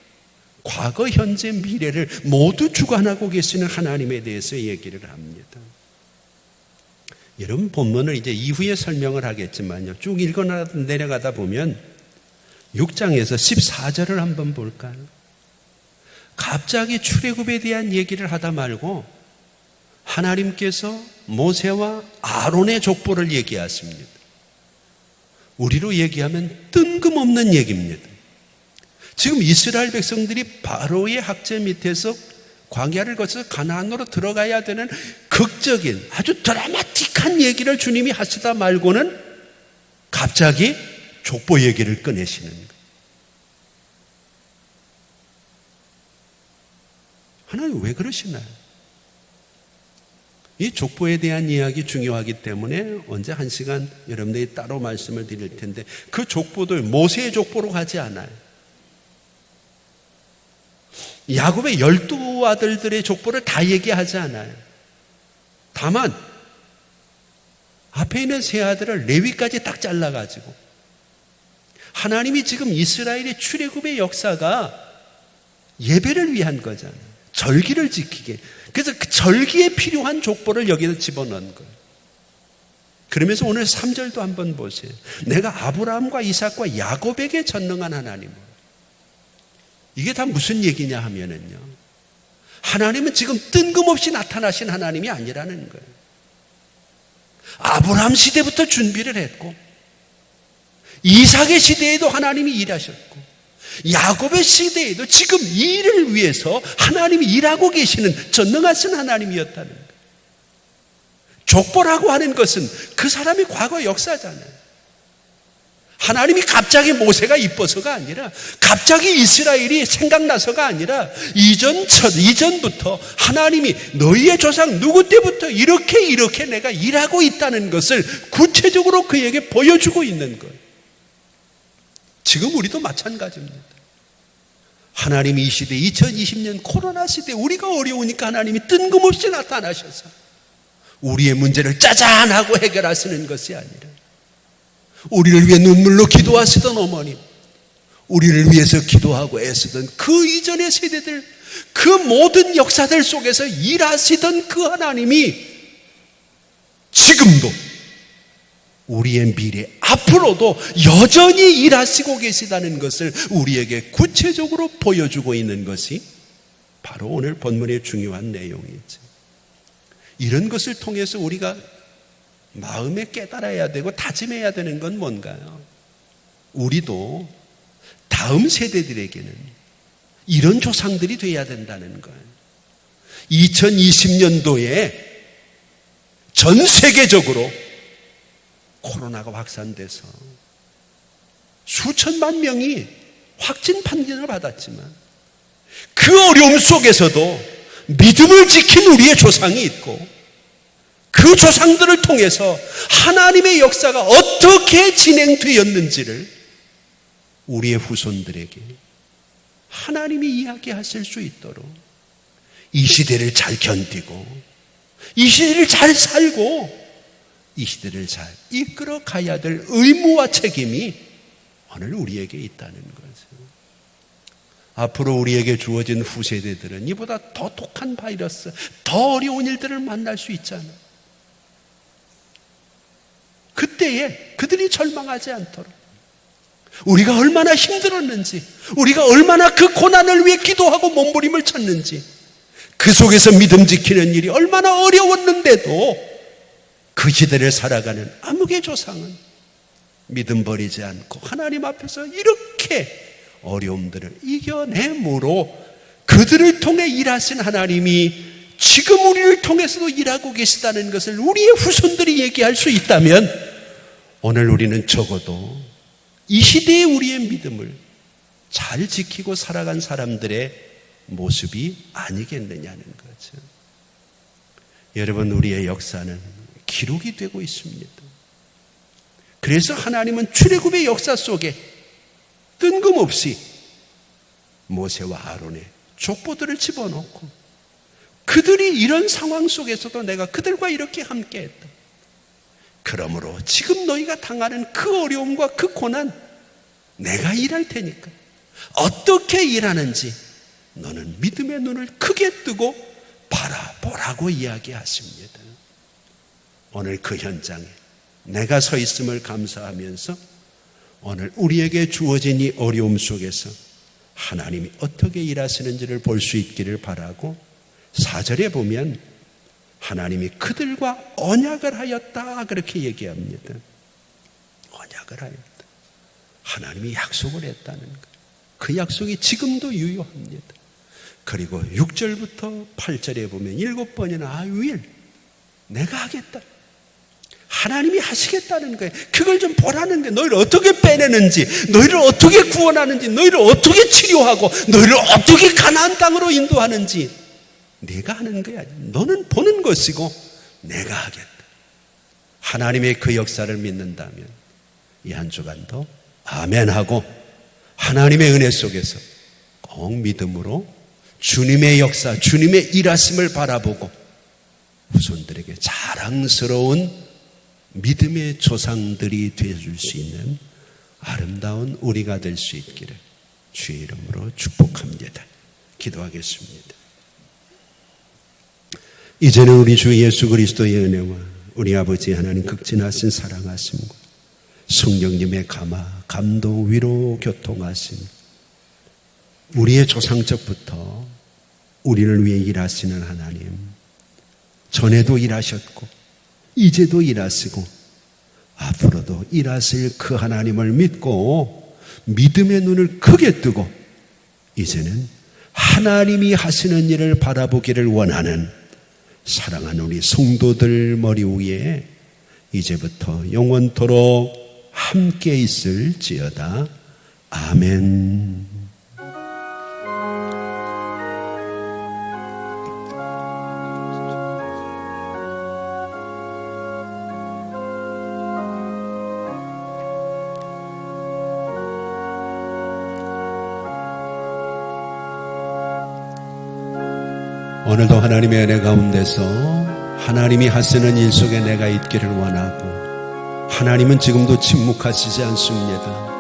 과거, 현재, 미래를 모두 주관하고 계시는 하나님에 대해서 얘기를 합니다. 여러분, 본문을 이제 이후에 설명을 하겠지만요, 쭉 읽어 내려가다 보면 6장에서 14절을 한번 볼까요? 갑자기 출애굽에 대한 얘기를 하다 말고 하나님께서 모세와 아론의 족보를 얘기하십니다. 우리로 얘기하면 뜬금없는 얘기입니다. 지금 이스라엘 백성들이 바로의 학제 밑에서 광야를 거쳐서 가나안으로 들어가야 되는 극적인 아주 드라마틱한 얘기를 주님이 하시다 말고는 갑자기 족보 얘기를 꺼내시는 거예요. 하나님 왜 그러시나요? 이 족보에 대한 이야기 중요하기 때문에 언제 한 시간 여러분들이 따로 말씀을 드릴 텐데, 그 족보도 모세의 족보로 가지 않아요. 야곱의 12아들들의 족보를 다 얘기하지 않아요. 다만 앞에 있는 세 아들을 레위까지 딱 잘라가지고, 하나님이 지금 이스라엘의 출애굽의 역사가 예배를 위한 거잖아요. 절기를 지키게. 그래서 그 절기에 필요한 족보를 여기다 집어넣은 거예요. 그러면서 오늘 3절도 한번 보세요. 내가 아브라함과 이삭과 야곱에게 전능한 하나님. 이게 다 무슨 얘기냐 하면은요, 하나님은 지금 뜬금없이 나타나신 하나님이 아니라는 거예요. 아브라함 시대부터 준비를 했고, 이삭의 시대에도 하나님이 일하셨고, 야곱의 시대에도 지금 이 일을 위해서 하나님이 일하고 계시는 전능하신 하나님이었다는 거예요. 족보라고 하는 것은 그 사람의 과거 역사잖아요. 하나님이 갑자기 모세가 이뻐서가 아니라, 갑자기 이스라엘이 생각나서가 아니라, 이전부터 하나님이 너희의 조상 누구 때부터 이렇게 내가 일하고 있다는 것을 구체적으로 그에게 보여주고 있는 거예요. 지금 우리도 마찬가지입니다. 하나님이 이 시대 2020년 코로나 시대 우리가 어려우니까 하나님이 뜬금없이 나타나셔서 우리의 문제를 짜잔 하고 해결하시는 것이 아니라, 우리를 위해 눈물로 기도하시던 어머님, 우리를 위해서 기도하고 애쓰던 그 이전의 세대들, 그 모든 역사들 속에서 일하시던 그 하나님이 지금도 우리의 미래, 앞으로도 여전히 일하시고 계시다는 것을 우리에게 구체적으로 보여주고 있는 것이 바로 오늘 본문의 중요한 내용이죠. 이런 것을 통해서 우리가 마음에 깨달아야 되고 다짐해야 되는 건 뭔가요? 우리도 다음 세대들에게는 이런 조상들이 돼야 된다는 거예요. 2020년도에 전 세계적으로 코로나가 확산돼서 수천만 명이 확진 판정을 받았지만, 그 어려움 속에서도 믿음을 지킨 우리의 조상이 있고, 그 조상들을 통해서 하나님의 역사가 어떻게 진행되었는지를 우리의 후손들에게 하나님이 이야기하실 수 있도록, 이 시대를 잘 견디고, 이 시대를 잘 살고, 이 시대를 잘 이끌어 가야 될 의무와 책임이 오늘 우리에게 있다는 거죠. 앞으로 우리에게 주어진 후세대들은 이보다 더 독한 바이러스, 더 어려운 일들을 만날 수 있잖아요. 그때에 그들이 절망하지 않도록, 우리가 얼마나 힘들었는지, 우리가 얼마나 그 고난을 위해 기도하고 몸부림을 쳤는지, 그 속에서 믿음 지키는 일이 얼마나 어려웠는데도 그 시대를 살아가는 암흑의 조상은 믿음 버리지 않고 하나님 앞에서 이렇게 어려움들을 이겨내므로 그들을 통해 일하신 하나님이 지금 우리를 통해서도 일하고 계시다는 것을 우리의 후손들이 얘기할 수 있다면, 오늘 우리는 적어도 이 시대의 우리의 믿음을 잘 지키고 살아간 사람들의 모습이 아니겠느냐는 거죠. 여러분, 우리의 역사는 기록이 되고 있습니다. 그래서 하나님은 출애굽의 역사 속에 뜬금없이 모세와 아론의 족보들을 집어넣고, 그들이 이런 상황 속에서도 내가 그들과 이렇게 함께했다. 그러므로 지금 너희가 당하는 그 어려움과 그 고난 내가 일할 테니까 어떻게 일하는지 너는 믿음의 눈을 크게 뜨고 바라보라고 이야기하십니다. 오늘 그 현장에 내가 서 있음을 감사하면서 오늘 우리에게 주어진 이 어려움 속에서 하나님이 어떻게 일하시는지를 볼 수 있기를 바라고, 4절에 보면 하나님이 그들과 언약을 하였다 그렇게 얘기합니다. 언약을 하였다. 하나님이 약속을 했다는 거예요. 그 약속이 지금도 유효합니다. 그리고 6절부터 8절에 보면 7번이나 I will, 내가 하겠다. 하나님이 하시겠다는 거예요. 그걸 좀 보라는 거예요. 너희를 어떻게 빼내는지, 너희를 어떻게 구원하는지, 너희를 어떻게 치료하고, 너희를 어떻게 가나안 땅으로 인도하는지 내가 하는 거야. 너는 보는 것이고 내가 하겠다. 하나님의 그 역사를 믿는다면 이 한 주간도 아멘하고 하나님의 은혜 속에서 꼭 믿음으로 주님의 역사, 주님의 일하심을 바라보고 후손들에게 자랑스러운 믿음의 조상들이 되어줄 수 있는 아름다운 우리가 될 수 있기를 주의 이름으로 축복합니다. 기도하겠습니다. 이제는 우리 주 예수 그리스도의 은혜와 우리 아버지 하나님 극진하신 사랑하심과 성령님의 감화, 감동, 위로, 교통하심, 우리의 조상적부터 우리를 위해 일하시는 하나님, 전에도 일하셨고 이제도 일하시고 앞으로도 일하실 그 하나님을 믿고 믿음의 눈을 크게 뜨고 이제는 하나님이 하시는 일을 바라보기를 원하는 사랑하는 우리 성도들 머리 위에 이제부터 영원토록 함께 있을지어다. 아멘. 오늘도 하나님의 은혜 가운데서 하나님이 하시는 일 속에 내가 있기를 원하고 하나님은 지금도 침묵하시지 않습니다.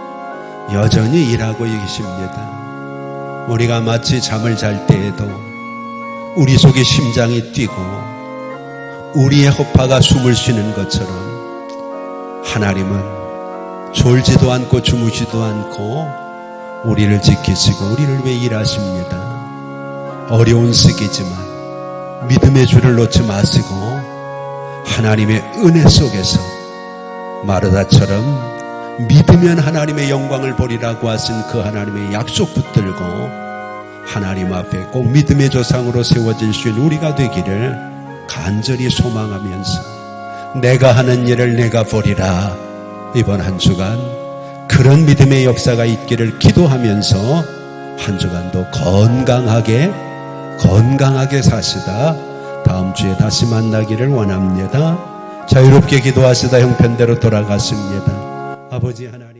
여전히 일하고 계십니다. 우리가 마치 잠을 잘 때에도 우리 속에 심장이 뛰고 우리의 허파가 숨을 쉬는 것처럼 하나님은 졸지도 않고 주무시도 않고 우리를 지키시고 우리를 위해 일하십니다. 어려운 시기지만 믿음의 줄을 놓지 마시고 하나님의 은혜 속에서 마르다처럼 믿으면 하나님의 영광을 보리라고 하신 그 하나님의 약속 붙들고 하나님 앞에 꼭 믿음의 조상으로 세워질 수 있는 우리가 되기를 간절히 소망하면서 내가 하는 일을 내가 보리라. 이번 한 주간 그런 믿음의 역사가 있기를 기도하면서 한 주간도 건강하게 사시다 다음 주에 다시 만나기를 원합니다. 자유롭게 기도하시다 형편대로 돌아갔습니다. 아버지 하나님,